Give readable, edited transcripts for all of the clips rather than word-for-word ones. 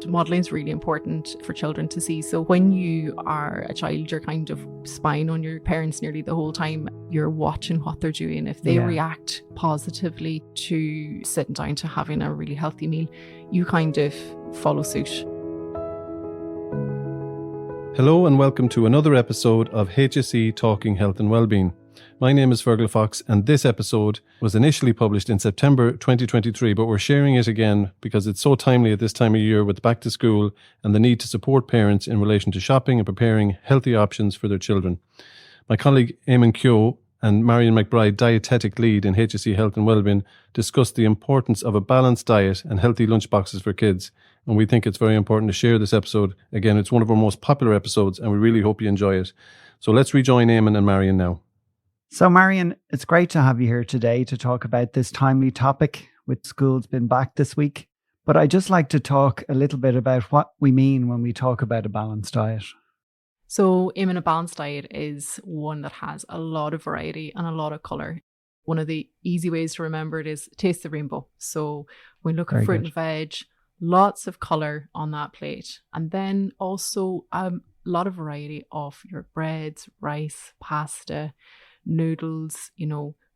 modelling is really important for children to see. So when you are a child, you're kind of spying on your parents nearly the whole time. You're watching what they're doing. If they react positively to sitting down to having a really healthy meal, you kind of follow suit. Hello and welcome to another episode of HSE Talking Health and Wellbeing. My name is Fergal Fox and this episode was initially published in September 2023, but we're sharing it again because it's so timely at this time of year with back to school and the need to support parents in relation to shopping and preparing healthy options for their children. My colleague Eamon Keogh and Marian McBride, Dietetic Lead in HSE Health and Wellbeing, discussed the importance of a balanced diet and healthy lunchboxes for kids. And we think it's very important to share this episode. Again, it's one of our most popular episodes and we really hope you enjoy it. So let's rejoin Eamon and Marian now. So Marian, it's great to have you here today to talk about this timely topic with schools been back this week. But I'd just like to talk a little bit about what we mean when we talk about a balanced diet. So Eamon, a balanced diet is one that has a lot of variety and a lot of colour. One of the easy ways to remember it is taste the rainbow. So when we look at fruit and veg, lots of colour on that plate. And then also a lot of variety of your breads, rice, pasta, noodles,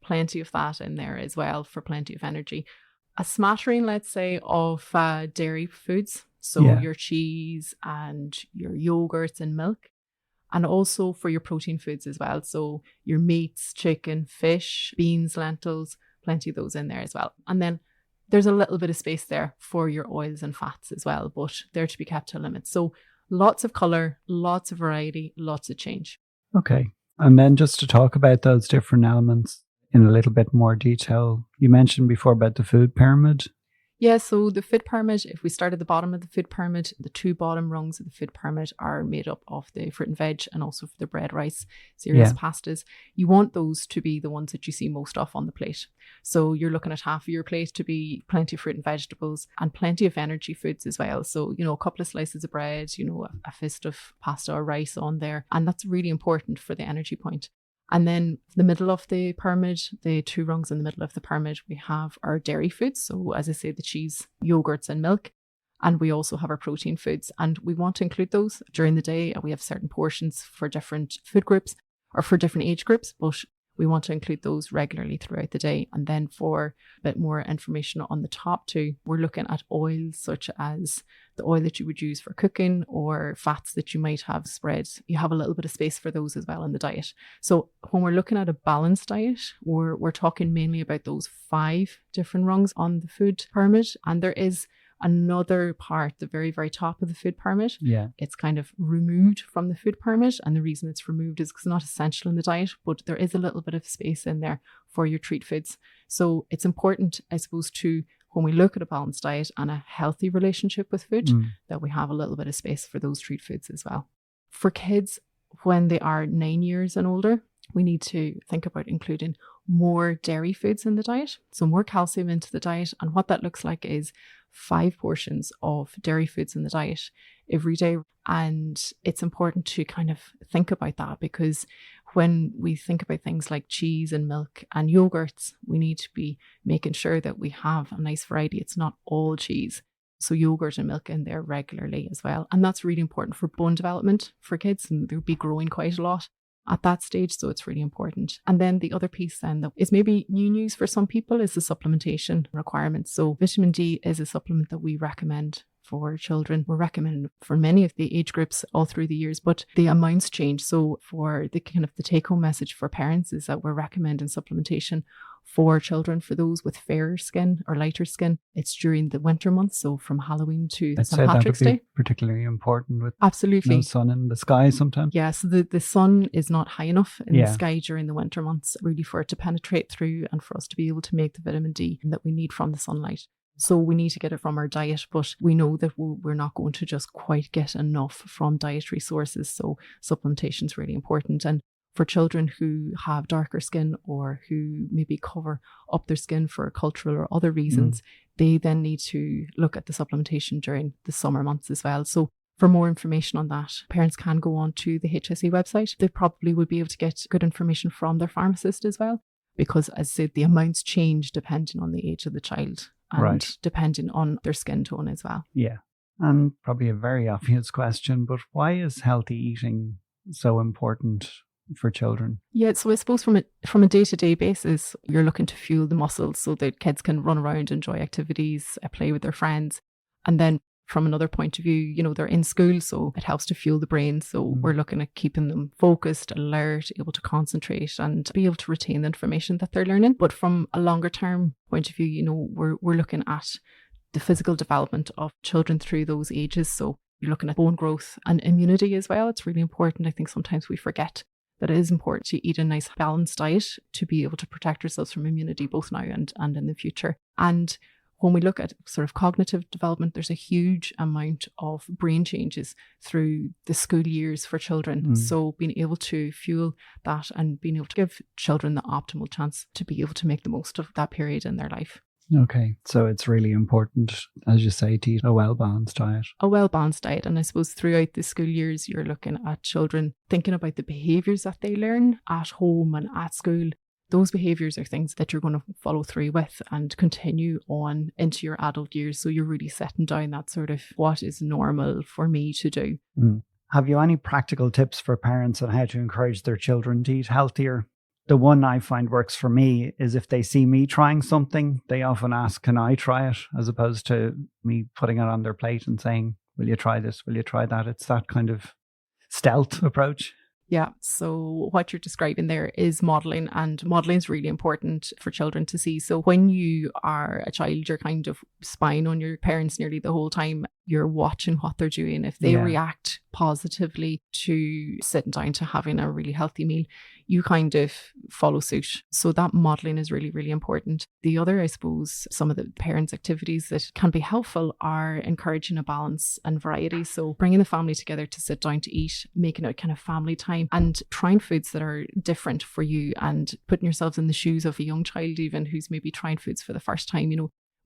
plenty of that in there as well for plenty of energy. A smattering, let's say, of dairy foods. So your cheese and your yogurts and milk. And also for your protein foods as well. So your meats, chicken, fish, beans, lentils, plenty of those in there as well. And then there's a little bit of space there for your oils and fats as well, but they're to be kept to a limit. So lots of colour, lots of variety, lots of change. Okay. And then just to talk about those different elements in a little bit more detail, you mentioned before about the food pyramid. Yeah, so the food pyramid, if we start at the bottom of the food pyramid, the two bottom rungs of the food pyramid are made up of the fruit and veg and also for the bread, rice, cereals, pastas. You want those to be the ones that you see most of on the plate. So you're looking at half of your plate to be plenty of fruit and vegetables and plenty of energy foods as well. So, a couple of slices of bread, a fist of pasta or rice on there. And that's really important for the energy point. And then the middle of the pyramid, the two rungs in the middle of the pyramid, we have our dairy foods. So as I say, the cheese, yogurts and milk. And we also have our protein foods. And we want to include those during the day. We have certain portions for different food groups or for different age groups, but we want to include those regularly throughout the day. And then for a bit more information on the top two, we're looking at oils such as the oil that you would use for cooking or fats that you might have spread. You have a little bit of space for those as well in the diet. So when we're looking at a balanced diet, we're talking mainly about those 5 different rungs on the food pyramid. And there is another part, the very, very top of the food pyramid. Yeah. It's kind of removed from the food pyramid. And the reason it's removed is because it's not essential in the diet, but there is a little bit of space in there for your treat foods. So it's important, I suppose, when we look at a balanced diet and a healthy relationship with food, that we have a little bit of space for those treat foods as well. For kids, when they are 9 years and older, we need to think about including more dairy foods in the diet, so more calcium into the diet. And what that looks like is 5 portions of dairy foods in the diet every day. And it's important to kind of think about that, because when we think about things like cheese and milk and yogurts, we need to be making sure that we have a nice variety. It's not all cheese. So yogurt and milk in there regularly as well. And that's really important for bone development for kids, and they'll be growing quite a lot at that stage, so it's really important. And then the other piece then that is maybe new news for some people is the supplementation requirements. So vitamin D is a supplement that we recommend for children. We're recommending for many of the age groups all through the years, but the amounts change. So for the kind of the take-home message for parents is that we're recommending supplementation for children, for those with fairer skin or lighter skin. It's during the winter months, so from Halloween to St. Patrick's Day. Particularly important with absolutely no sun in the sky sometimes. Yeah, so the sun is not high enough in the sky during the winter months, really for it to penetrate through and for us to be able to make the vitamin D that we need from the sunlight. So we need to get it from our diet, but we know that we're not going to just quite get enough from dietary sources. So supplementation is really important. And for children who have darker skin or who maybe cover up their skin for cultural or other reasons, they then need to look at the supplementation during the summer months as well. So for more information on that, parents can go on to the HSE website. They probably would be able to get good information from their pharmacist as well, because as I said, the amounts change depending on the age of the child and depending on their skin tone as well. Yeah. And probably a very obvious question, but why is healthy eating so important for children? Yeah, so I suppose from a day-to-day basis, you're looking to fuel the muscles so that kids can run around, enjoy activities, play with their friends. And then from another point of view, they're in school, so it helps to fuel the brain. So we're looking at keeping them focused, alert, able to concentrate and be able to retain the information that they're learning. But from a longer term point of view, we're looking at the physical development of children through those ages. So you're looking at bone growth and immunity as well. It's really important. I think sometimes we forget that it is important to eat a nice balanced diet to be able to protect ourselves from immunity both now and in the future. And when we look at sort of cognitive development, there's a huge amount of brain changes through the school years for children. So being able to fuel that and being able to give children the optimal chance to be able to make the most of that period in their life. Okay, so it's really important, as you say, to eat a well-balanced diet. A well-balanced diet. And I suppose throughout the school years, you're looking at children thinking about the behaviours that they learn at home and at school. Those behaviours are things that you're going to follow through with and continue on into your adult years. So you're really setting down that sort of what is normal for me to do. Have you any practical tips for parents on how to encourage their children to eat healthier? The one I find works for me is if they see me trying something, they often ask, can I try it? As opposed to me putting it on their plate and saying, will you try this? Will you try that? It's that kind of stealth approach. Yeah. So what you're describing there is modeling, and modeling is really important for children to see. So when you are a child, you're kind of spying on your parents nearly the whole time. You're watching what they're doing. If they react positively to sitting down to having a really healthy meal, you kind of follow suit. So that modeling is really, really important. The other, I suppose, some of the parents' activities that can be helpful are encouraging a balance and variety. So bringing the family together to sit down to eat, making it kind of family time, and trying foods that are different for you and putting yourselves in the shoes of a young child even who's maybe trying foods for the first time.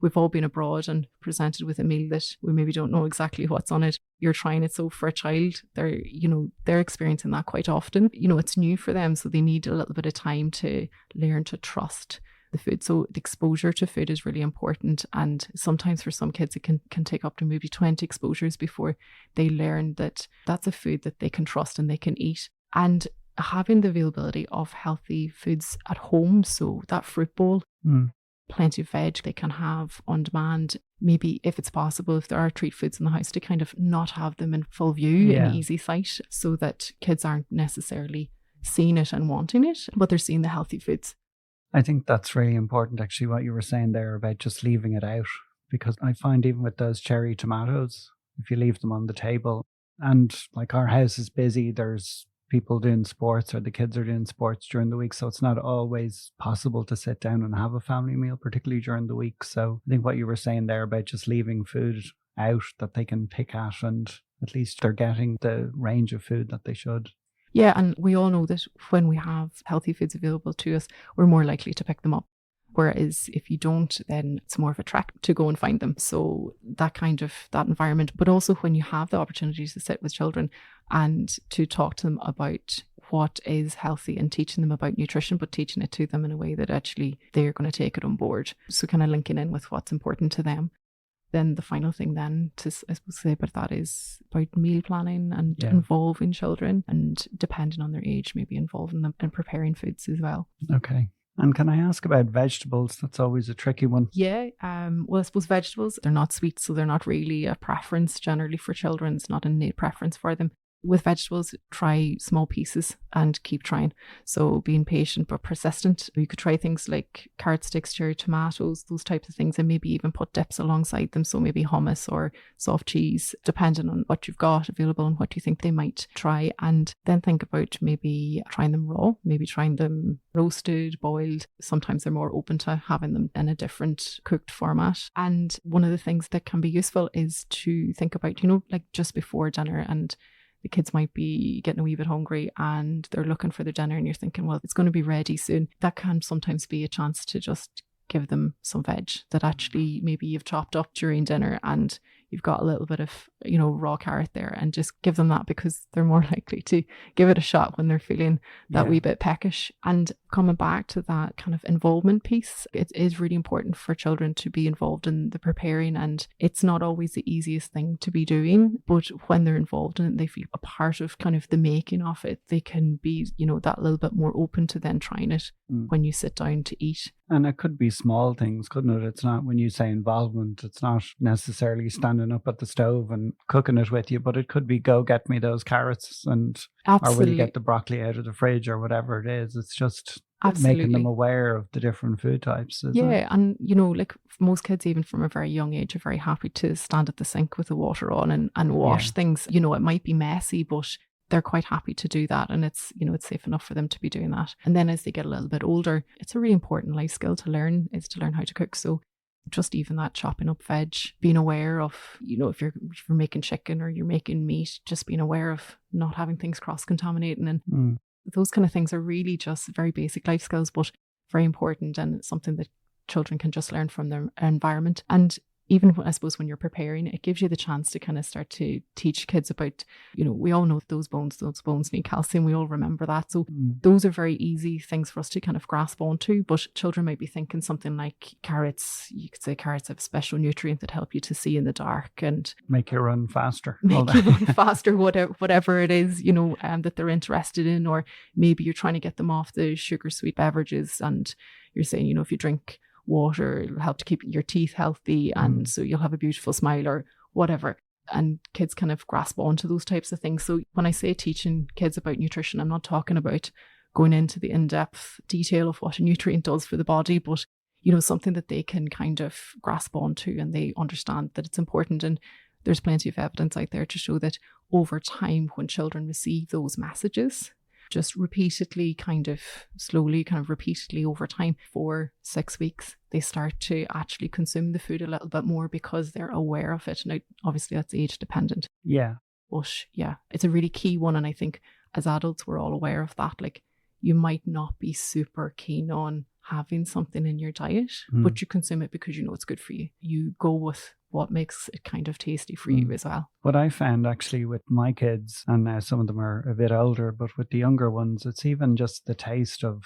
We've all been abroad and presented with a meal that we maybe don't know exactly what's on it. You're trying it. So for a child, they're experiencing that quite often. It's new for them. So they need a little bit of time to learn to trust the food. So the exposure to food is really important. And sometimes for some kids, it can take up to maybe 20 exposures before they learn that that's a food that they can trust and they can eat. And having the availability of healthy foods at home. So that fruit bowl, plenty of veg they can have on demand. Maybe if it's possible, if there are treat foods in the house, to kind of not have them in full view in easy sight so that kids aren't necessarily seeing it and wanting it, but they're seeing the healthy foods. I think that's really important, actually, what you were saying there about just leaving it out, because I find even with those cherry tomatoes, if you leave them on the table, and like our house is busy, there's people doing sports or the kids are doing sports during the week. So it's not always possible to sit down and have a family meal, particularly during the week. So I think what you were saying there about just leaving food out that they can pick at, and at least they're getting the range of food that they should. Yeah, and we all know that when we have healthy foods available to us, we're more likely to pick them up. Whereas if you don't, then it's more of a trek to go and find them. So that environment, but also when you have the opportunity to sit with children and to talk to them about what is healthy and teaching them about nutrition, but teaching it to them in a way that actually they're going to take it on board. So kind of linking in with what's important to them. Then the final thing then to, I suppose, say about that is about meal planning and involving children, and depending on their age, maybe involving them in preparing foods as well. Okay. And can I ask about vegetables? That's always a tricky one. Yeah. Well, I suppose vegetables, they're not sweet, so they're not really a preference generally for children. It's not an innate preference for them. With vegetables, try small pieces and keep trying. So being patient but persistent. You could try things like carrot sticks, cherry tomatoes, those types of things, and maybe even put dips alongside them. So maybe hummus or soft cheese, depending on what you've got available and what you think they might try. And then think about maybe trying them raw, maybe trying them roasted, boiled. Sometimes they're more open to having them in a different cooked format. And one of the things that can be useful is to think about, like just before dinner, and the kids might be getting a wee bit hungry and they're looking for their dinner and you're thinking, well, it's going to be ready soon. That can sometimes be a chance to just give them some veg that actually maybe you've chopped up during dinner, and you've got a little bit of, raw carrot there, and just give them that, because they're more likely to give it a shot when they're feeling that wee bit peckish. And coming back to that kind of involvement piece, it is really important for children to be involved in the preparing, and it's not always the easiest thing to be doing, but when they're involved in it, they feel a part of kind of the making of it, they can be, that little bit more open to then trying it when you sit down to eat. And it could be small things, couldn't it? It's not, when you say involvement, it's not necessarily standing up at the stove and cooking it with you, but it could be, go get me those carrots, and Absolutely. Or will you get the broccoli out of the fridge, or whatever it is. It's just Absolutely. making them aware of the different food types. Yeah, and like most kids, even from a very young age, are very happy to stand at the sink with the water on and wash things. It might be messy, but they're quite happy to do that, and it's it's safe enough for them to be doing that. And then as they get a little bit older, it's a really important life skill to learn, is to learn how to cook. So just even that chopping up veg, being aware of, if you're making chicken or you're making meat, just being aware of not having things cross-contaminating, and those kind of things are really just very basic life skills, but very important, and it's something that children can just learn from their environment. And even, I suppose, when you're preparing, it gives you the chance to kind of start to teach kids about, we all know those bones need calcium. We all remember that. So those are very easy things for us to kind of grasp onto. But children might be thinking something like carrots. You could say carrots have a special nutrient that help you to see in the dark and make you run faster. Whatever it is, that they're interested in. Or maybe you're trying to get them off the sugar sweet beverages, and you're saying, if you drink water, it'll help to keep your teeth healthy, and so you'll have a beautiful smile, or whatever. And kids kind of grasp onto those types of things. So when I say teaching kids about nutrition, I'm not talking about going into the in-depth detail of what a nutrient does for the body, but something that they can kind of grasp onto, and they understand that it's important. And there's plenty of evidence out there to show that over time, when children receive those messages, just repeatedly, slowly over time, 4-6 weeks, they start to actually consume the food a little bit more because they're aware of it. Now, obviously, that's age dependent. Yeah. But yeah, it's a really key one. And I think as adults, we're all aware of that. Like, you might not be super keen on having something in your diet, but you consume it because it's good for you. You go with what makes it kind of tasty for you as well. What I found actually with my kids, and now some of them are a bit older, but with the younger ones, it's even just the taste of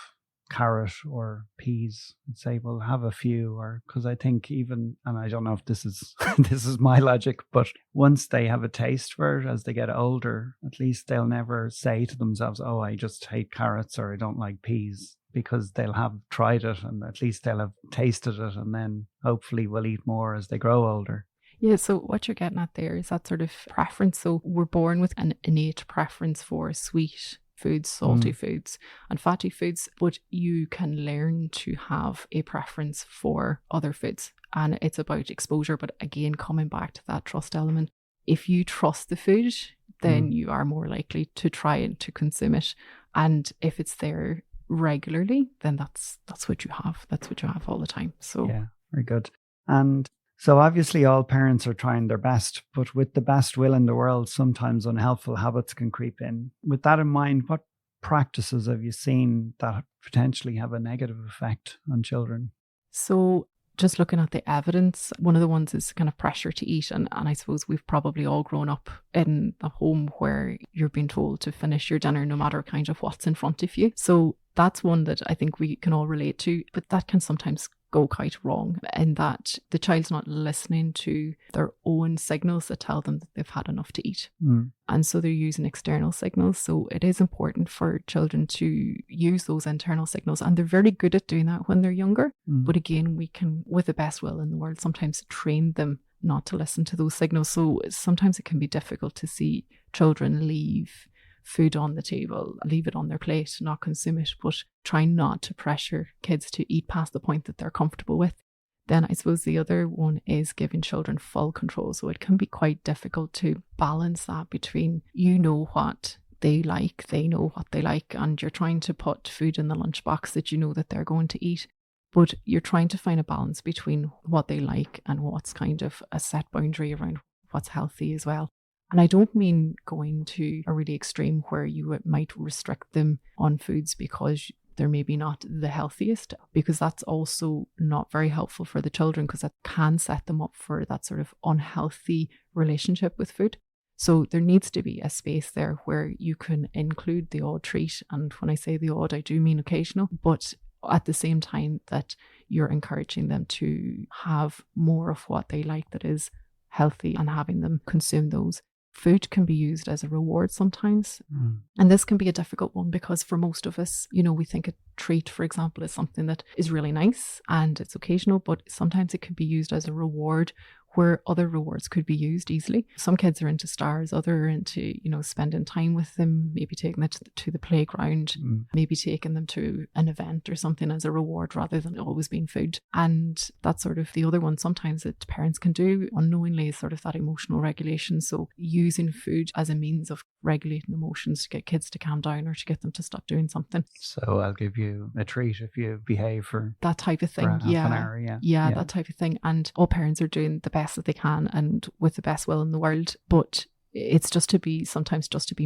carrot or peas. I'd say, well, have a few, or because I think even, and I don't know if this is this is my logic, but once they have a taste for it as they get older, at least they'll never say to themselves, oh, I just hate carrots, or I don't like peas, because they'll have tried it, and at least they'll have tasted it, and then hopefully will eat more as they grow older. Yeah, so what you're getting at there is that sort of preference. So we're born with an innate preference for sweet foods, salty foods, and fatty foods, but you can learn to have a preference for other foods, and it's about exposure. But again, coming back to that trust element, if you trust the food, then you are more likely to try and to consume it, and if it's there regularly, then that's what you have. That's what you have all the time. So yeah, very good. And so obviously all parents are trying their best, but with the best will in the world, sometimes unhelpful habits can creep in. With that in mind, what practices have you seen that potentially have a negative effect on children? So just looking at the evidence, one of the ones is kind of pressure to eat. And I suppose we've probably all grown up in a home where you're being told to finish your dinner no matter kind of what's in front of you. So that's one that I think we can all relate to, but that can sometimes go quite wrong in that the child's not listening to their own signals that tell them that they've had enough to eat. And so they're using external signals. So it is important for children to use those internal signals, and they're very good at doing that when they're younger. But again, we can, with the best will in the world, sometimes train them not to listen to those signals. So sometimes it can be difficult to see children leave food on the table, leave it on their plate, not consume it, but try not to pressure kids to eat past the point that they're comfortable with. Then I suppose the other one is giving children full control. So it can be quite difficult to balance that between, what they like, they know what they like, and you're trying to put food in the lunchbox that you know that they're going to eat. But you're trying to find a balance between what they like and what's kind of a set boundary around what's healthy as well. And I don't mean going to a really extreme where you might restrict them on foods because they're maybe not the healthiest, because that's also not very helpful for the children, because that can set them up for that sort of unhealthy relationship with food. So there needs to be a space there where you can include the odd treat. And when I say the odd, I do mean occasional, but at the same time that you're encouraging them to have more of what they like that is healthy and having them consume those. Food can be used as a reward sometimes. And this can be a difficult one, because for most of us, we think a treat, for example, is something that is really nice and it's occasional, but sometimes it can be used as a reward where other rewards could be used easily. Some kids are into stars, others are into, spending time with them, maybe taking them to the playground, maybe taking them to an event or something as a reward rather than always being food. And that's sort of the other one sometimes that parents can do unknowingly, is sort of that emotional regulation. So using food as a means of regulating emotions to get kids to calm down or to get them to stop doing something. So I'll give you a treat if you behave for that type of thing. For half an hour, yeah, that type of thing. And all parents are doing the best that they can and with the best will in the world, but it's just to be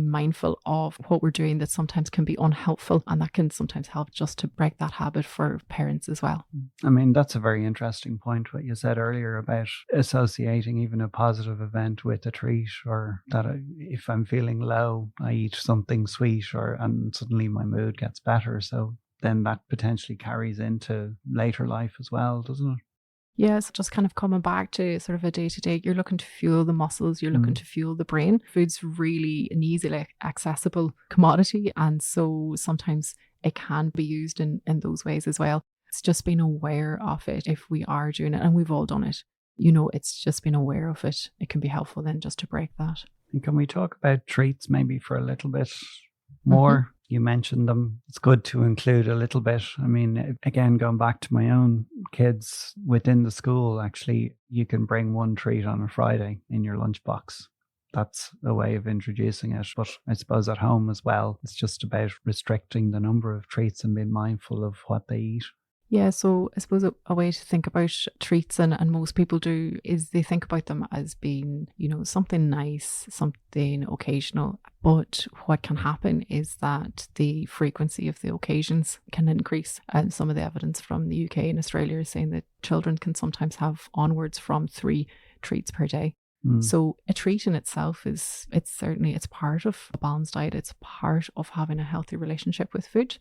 mindful of what we're doing that sometimes can be unhelpful, and that can sometimes help just to break that habit for parents as well. I mean, that's a very interesting point, what you said earlier about associating even a positive event with a treat, or that if I'm feeling low, I eat something sweet, and suddenly my mood gets better. So then that potentially carries into later life as well, doesn't it? Yes, just kind of coming back to sort of a day-to-day, you're looking to fuel the muscles, you're looking to fuel the brain. Food's really an easily accessible commodity, and so sometimes it can be used in those ways as well. It's just being aware of it if we are doing it, and we've all done it. It's just being aware of it. It can be helpful then just to break that. And can we talk about treats maybe for a little bit more? You mentioned them. It's good to include a little bit. I mean, again, going back to my own kids within the school, actually, you can bring one treat on a Friday in your lunchbox. That's a way of introducing it. But I suppose at home as well, it's just about restricting the number of treats and being mindful of what they eat. Yeah, so I suppose a way to think about treats, and most people do, is they think about them as being, something nice, something occasional. But what can happen is that the frequency of the occasions can increase. And some of the evidence from the UK and Australia is saying that children can sometimes have onwards from 3 treats per day. So a treat in itself it's part of a balanced diet. It's part of having a healthy relationship with food.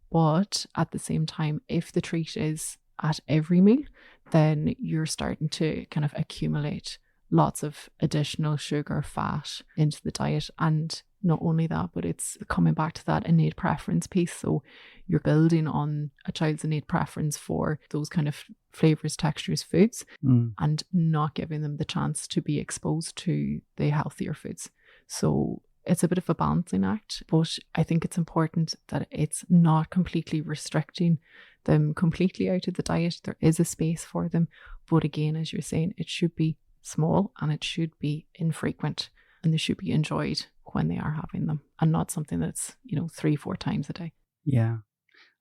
But at the same time, if the treat is at every meal, then you're starting to kind of accumulate lots of additional sugar, fat into the diet. And not only that, but it's coming back to that innate preference piece. So you're building on a child's innate preference for those kind of flavors, textures, foods, and not giving them the chance to be exposed to the healthier foods. So it's a bit of a balancing act, but I think it's important that it's not completely restricting them completely out of the diet. There is a space for them. But again, as you're saying, it should be small and it should be infrequent, and they should be enjoyed when they are having them, and not something that's 3-4 times a day. Yeah.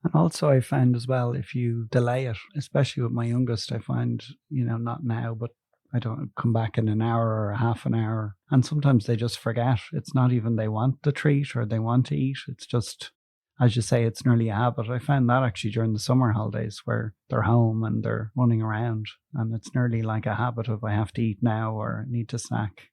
And also I found as well, if you delay it, especially with my youngest, I find, not now, but I don't come back in an hour or a half an hour. And sometimes they just forget. It's not even they want the treat or they want to eat. It's just, as you say, it's nearly a habit. I found that actually during the summer holidays where they're home and they're running around, and it's nearly like a habit of I have to eat now or need to snack.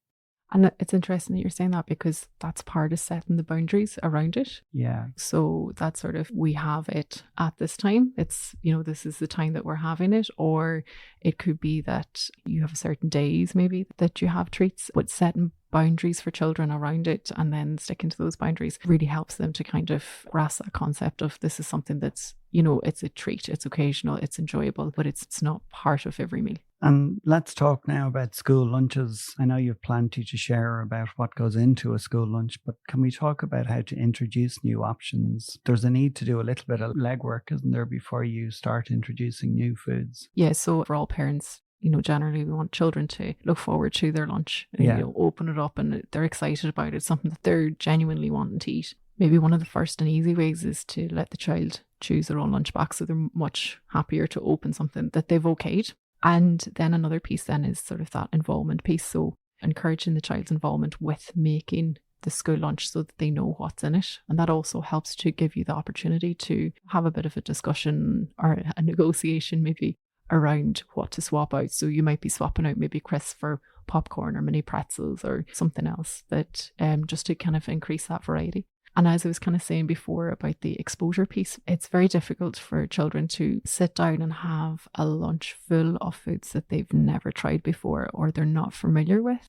And it's interesting that you're saying that, because that's part of setting the boundaries around it. Yeah. So that's sort of, we have it at this time. It's, this is the time that we're having it. Or it could be that you have certain days maybe that you have treats, but setting boundaries for children around it and then sticking to those boundaries really helps them to kind of grasp that concept of this is something that's, it's a treat, it's occasional, it's enjoyable, but it's not part of every meal. And let's talk now about school lunches. I know you've plenty to share about what goes into a school lunch, but can we talk about how to introduce new options? There's a need to do a little bit of legwork, isn't there, before you start introducing new foods? Yeah, so for all parents, generally we want children to look forward to their lunch and, open it up and they're excited about it, something that they're genuinely wanting to eat. Maybe one of the first and easy ways is to let the child choose their own lunchbox, so they're much happier to open something that they've okayed. And then another piece then is sort of that involvement piece. So encouraging the child's involvement with making the school lunch so that they know what's in it. And that also helps to give you the opportunity to have a bit of a discussion or a negotiation maybe around what to swap out. So you might be swapping out maybe crisps for popcorn or mini pretzels or something else, that just to kind of increase that variety. And as I was kind of saying before about the exposure piece, it's very difficult for children to sit down and have a lunch full of foods that they've never tried before or they're not familiar with.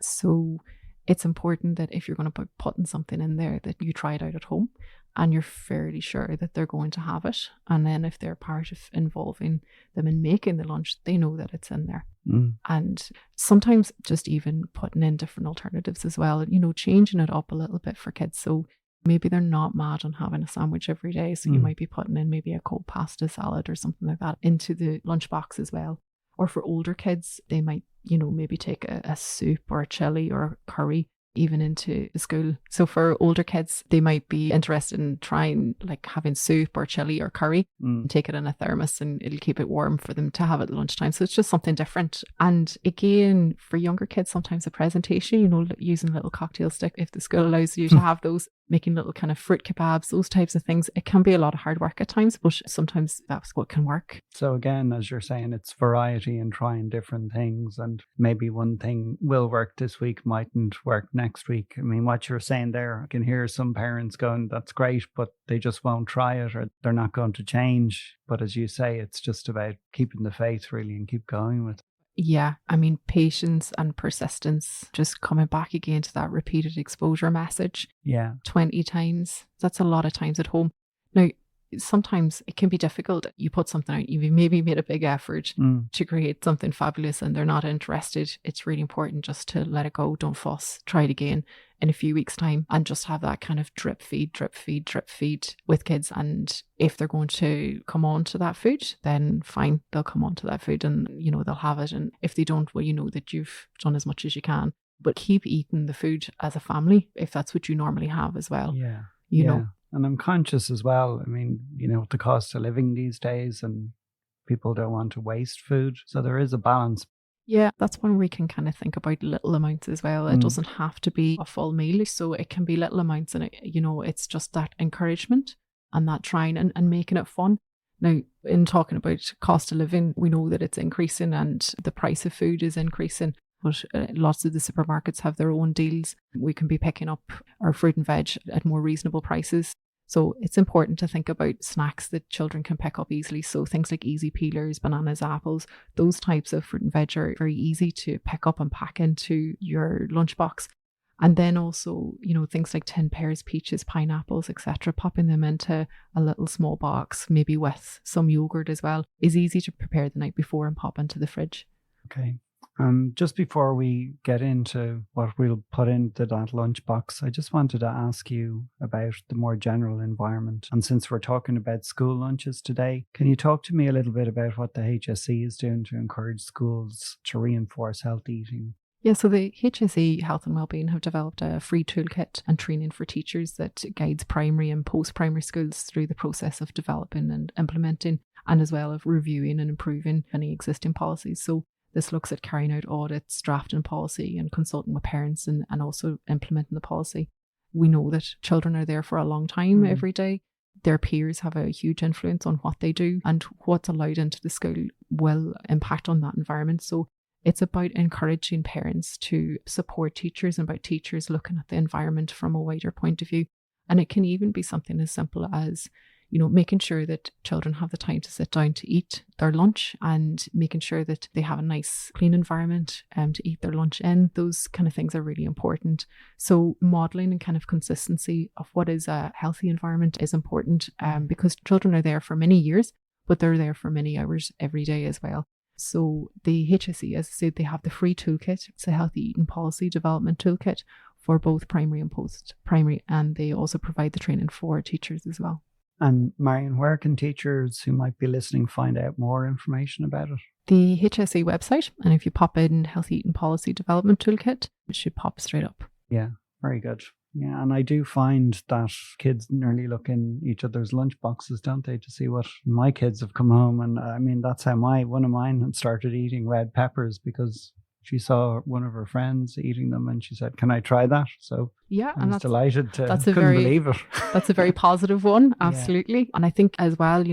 So it's important that if you're going to be putting something in there, that you try it out at home and you're fairly sure that they're going to have it. And then if they're part of involving them in making the lunch, they know that it's in there. And sometimes just even putting in different alternatives as well, you know, changing it up a little bit for kids. So maybe they're not mad on having a sandwich every day. So you might be putting in maybe a cold pasta salad or something like that into the lunchbox as well. Or for older kids, they might, you know, maybe take a soup or a chili or a curry even into the school. So for older kids, they might be interested in trying like having soup or chili or curry and take it in a thermos and it'll keep it warm for them to have at lunchtime. So it's just something different. And again, for younger kids, sometimes a presentation, you know, using a little cocktail stick, if the school allows you to have those, making little kind of fruit kebabs, those types of things. It can be a lot of hard work at times, but sometimes that's what can work. So again, as you're saying, it's variety and trying different things. And maybe one thing will work this week, mightn't work next week. I mean, what you're saying there, I can hear some parents going, that's great, but they just won't try it or they're not going to change. But as you say, it's just about keeping the faith really and keep going with it. Yeah, I mean, patience and persistence, just coming back again to that repeated exposure message. Yeah. 20 times. That's a lot of times at home. Now, sometimes it can be difficult. You put something out, you maybe made a big effort to create something fabulous and they're not interested. It's really important just to let it go. Don't fuss. Try it again in a few weeks' time and just have that kind of drip feed with kids. And if they're going to come on to that food, then fine, they'll come on to that food and, you know, they'll have it. And if they don't, well, you know that you've done as much as you can. But keep eating the food as a family if that's what you normally have as well. Yeah. You know. And I'm conscious as well. I mean, you know, the cost of living these days and people don't want to waste food. So there is a balance. Yeah, that's when we can kind of think about little amounts as well. It doesn't have to be a full meal. So it can be little amounts and, you know, it's just that encouragement and that trying and making it fun. Now, in talking about cost of living, we know that it's increasing and the price of food is increasing. But lots of the supermarkets have their own deals. We can be picking up our fruit and veg at more reasonable prices. So it's important to think about snacks that children can pick up easily. So things like easy peelers, bananas, apples, those types of fruit and veg are very easy to pick up and pack into your lunchbox. And then also, you know, things like tin pears, peaches, pineapples, etc., popping them into a little small box, maybe with some yogurt as well, is easy to prepare the night before and pop into the fridge. Okay. Just before we get into what we'll put into that lunchbox, I just wanted to ask you about the more general environment. And since we're talking about school lunches today, can you talk to me a little bit about what the HSE is doing to encourage schools to reinforce healthy eating? Yeah, so the HSE Health and Wellbeing have developed a free toolkit and training for teachers that guides primary and post-primary schools through the process of developing and implementing, and as well as reviewing and improving any existing policies. So this looks at carrying out audits, drafting policy and consulting with parents and also implementing the policy. We know that children are there for a long time every day. Their peers have a huge influence on what they do and what's allowed into the school will impact on that environment. So it's about encouraging parents to support teachers and about teachers looking at the environment from a wider point of view. And it can even be something as simple as, you know, making sure that children have the time to sit down to eat their lunch and making sure that they have a nice, clean environment to eat their lunch in. Those kind of things are really important. So modelling and kind of consistency of what is a healthy environment is important because children are there for many years, but they're there for many hours every day as well. So the HSE, as I said, they have the free toolkit. It's a healthy eating policy development toolkit for both primary and post-primary, and they also provide the training for teachers as well. And Marian, where can teachers who might be listening find out more information about it? The HSE website, and if you pop in Healthy Eating Policy Development Toolkit, it should pop straight up. Yeah, very good. Yeah, and I do find that kids nearly look in each other's lunch boxes, don't they, to see what my kids have come home. And I mean, that's how one of mine had started eating red peppers because she saw one of her friends eating them and she said, "Can I try that?" So yeah, I was delighted to, couldn't believe it. That's a very positive one, absolutely. Yeah. And I think as well,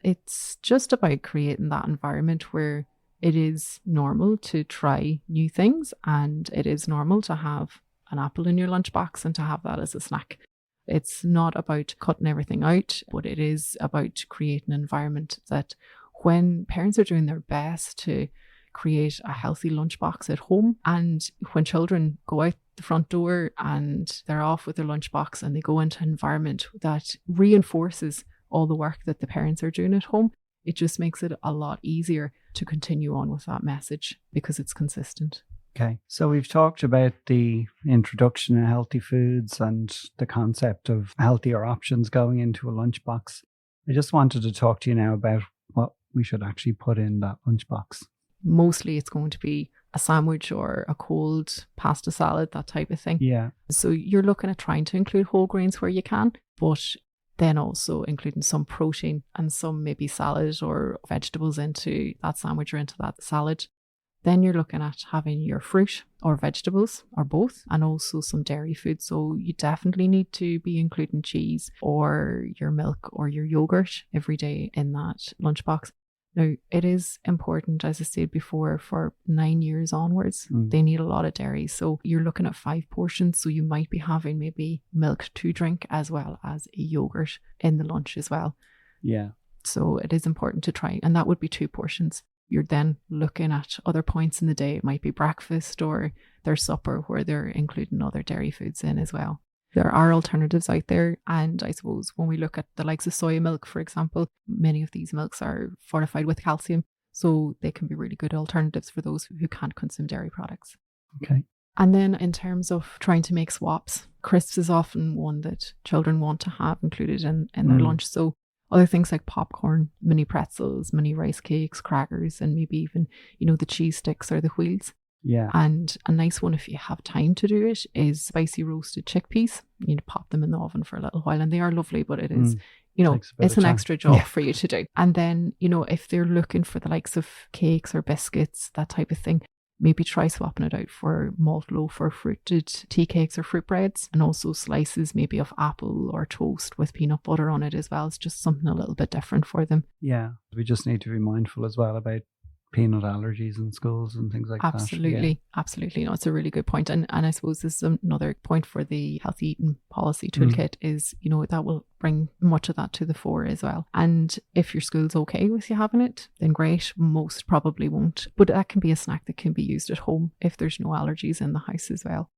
it's just about creating that environment where it is normal to try new things, and it is normal to have an apple in your lunchbox and to have that as a snack. It's not about cutting everything out, but it is about creating an environment that when parents are doing their best to create a healthy lunchbox at home, and when children go out the front door and they're off with their lunchbox and they go into an environment that reinforces all the work that the parents are doing at home, it just makes it a lot easier to continue on with that message because it's consistent. Okay, so we've talked about the introduction of healthy foods and the concept of healthier options going into a lunchbox. I just wanted to talk to you now about what we should actually put in that lunchbox. Mostly it's going to be a sandwich or a cold pasta salad, that type of thing. Yeah. So you're looking at trying to include whole grains where you can, but then also including some protein and some maybe salad or vegetables into that sandwich or into that salad. Then you're looking at having your fruit or vegetables or both, and also some dairy food. So you definitely need to be including cheese or your milk or your yogurt every day in that lunchbox. Now, it is important, as I said before, for 9 years onwards, they need a lot of dairy. So you're looking at 5 portions. So you might be having maybe milk to drink as well as a yogurt in the lunch as well. Yeah. So it is important to try, and that would be 2 portions. You're then looking at other points in the day. It might be breakfast or their supper where they're including other dairy foods in as well. There are alternatives out there. And I suppose when we look at the likes of soy milk, for example, many of these milks are fortified with calcium. So they can be really good alternatives for those who can't consume dairy products. Okay. And then in terms of trying to make swaps, crisps is often one that children want to have included in their lunch. So other things like popcorn, mini pretzels, mini rice cakes, crackers, and maybe even, the cheese sticks or the wheels. Yeah. And a nice one, if you have time to do it, is spicy roasted chickpeas. You pop them in the oven for a little while, and they are lovely, but it is, it's an extra job for you to do. And then, if they're looking for the likes of cakes or biscuits, that type of thing, maybe try swapping it out for malt loaf or fruited tea cakes or fruit breads, and also slices maybe of apple or toast with peanut butter on it as well. It's just something a little bit different for them. Yeah. We just need to be mindful as well about peanut allergies in schools and things like Absolutely. that. Absolutely. No, it's a really good point. And I suppose this is another point for the healthy eating policy toolkit is, that will bring much of that to the fore as well. And if your school's okay with you having it, then great. Most probably won't. But that can be a snack that can be used at home if there's no allergies in the house as well.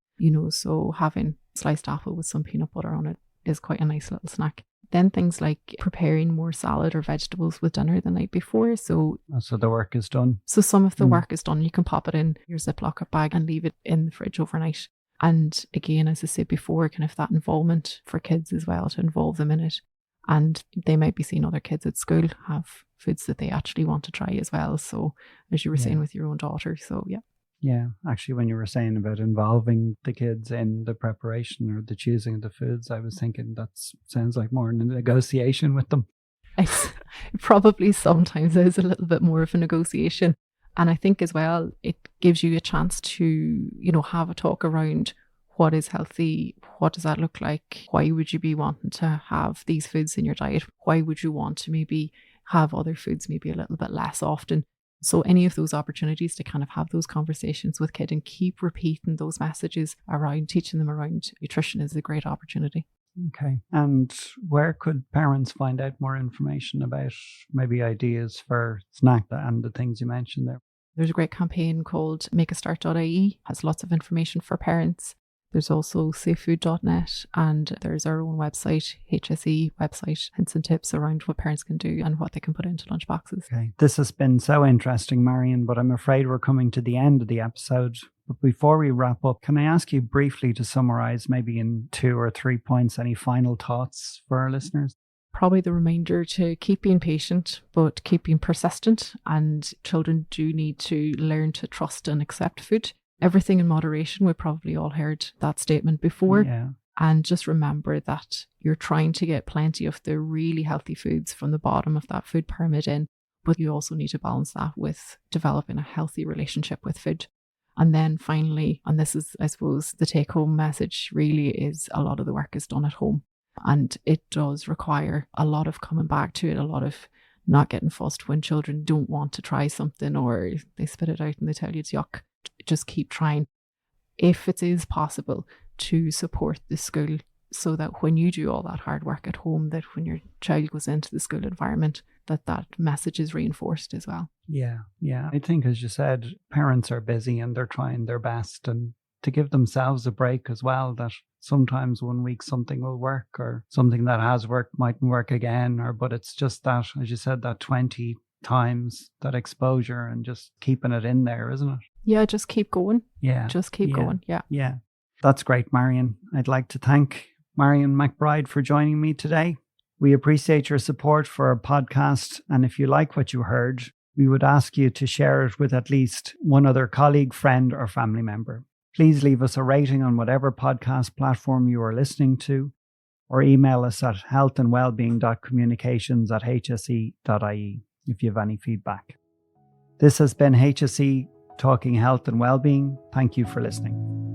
So having sliced apple with some peanut butter on it is quite a nice little snack. Then things like preparing more salad or vegetables with dinner the night before. So the work is done. So some of the work is done. You can pop it in your Ziploc bag and leave it in the fridge overnight. And again, as I said before, kind of that involvement for kids as well, to involve them in it. And they might be seeing other kids at school have foods that they actually want to try as well. So as you were saying with your own daughter. So yeah. Yeah, actually, when you were saying about involving the kids in the preparation or the choosing of the foods, I was thinking that sounds like more in a negotiation with them. It probably sometimes is a little bit more of a negotiation. And I think as well, it gives you a chance to, have a talk around what is healthy, what does that look like, why would you be wanting to have these foods in your diet, why would you want to maybe have other foods maybe a little bit less often. So any of those opportunities to kind of have those conversations with kids and keep repeating those messages around, teaching them around nutrition is a great opportunity. Okay. And where could parents find out more information about maybe ideas for snack and the things you mentioned there? There's a great campaign called makeastart.ie, has lots of information for parents. There's also safefood.net, and there's our own website, HSE website, hints and tips around what parents can do and what they can put into lunchboxes. Okay. This has been so interesting, Marian, but I'm afraid we're coming to the end of the episode. But before we wrap up, can I ask you briefly to summarize, maybe in 2 or 3 points, any final thoughts for our listeners? Probably the reminder to keep being patient, but keep being persistent. And children do need to learn to trust and accept food. Everything in moderation. We've probably all heard that statement before. Yeah. And just remember that you're trying to get plenty of the really healthy foods from the bottom of that food pyramid in, but you also need to balance that with developing a healthy relationship with food. And then finally, and this is, I suppose, the take-home message really is a lot of the work is done at home. And it does require a lot of coming back to it, a lot of not getting fussed when children don't want to try something or they spit it out and they tell you it's yuck. Just keep trying. If it is possible to support the school so that when you do all that hard work at home, that when your child goes into the school environment, that message is reinforced as well. Yeah. I think, as you said, parents are busy and they're trying their best, and to give themselves a break as well, that sometimes 1 week something will work or something that has worked mightn't work again, but it's just that, as you said, that 20 times that exposure and just keeping it in there, isn't it? Yeah, just keep going. Yeah. Just keep going. Yeah. Yeah. That's great, Marian. I'd like to thank Marian McBride for joining me today. We appreciate your support for our podcast. And if you like what you heard, we would ask you to share it with at least one other colleague, friend, or family member. Please leave us a rating on whatever podcast platform you are listening to, or email us at healthandwellbeing.communications@hse.ie if you have any feedback. This has been HSE Talking Health and Wellbeing. Thank you for listening.